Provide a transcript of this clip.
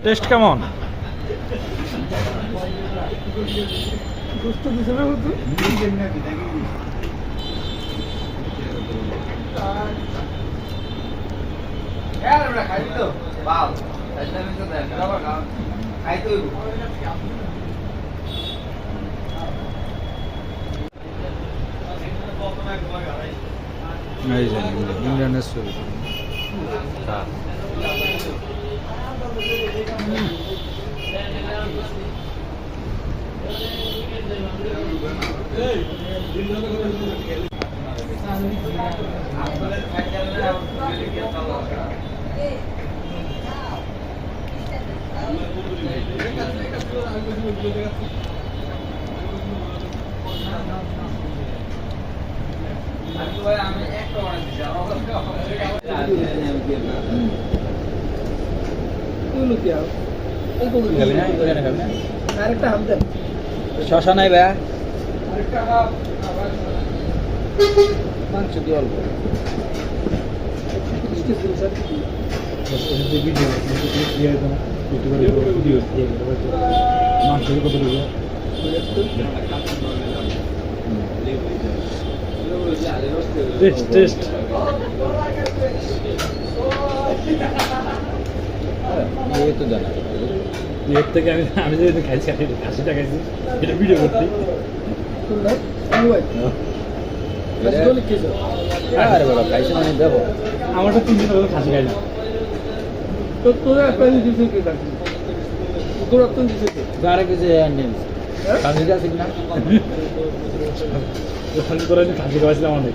Test কেমন? এই যে ইংল্যান্ডের ছবি। শশা নাই ভাইয়া, মাংস দিয়ে অল্প মাংস কত দেবো? টেস্ট টেস্ট এই তো জানা এর থেকে আমি যদি খাইছি 80 টাকা খাইছি, এটা ভিডিও করতে আরে বাবা খাইছি মানে দেবো আমার তো 3 দিন হলো খাসি খাইছি। তো তোরা একটা দিছিস কি খাসি তোরা তো দিছিস গারে কিছু নেই খাসি আছে কিনা ওখানে তোরা খাসি খাওয়াইছিলাম অনেক।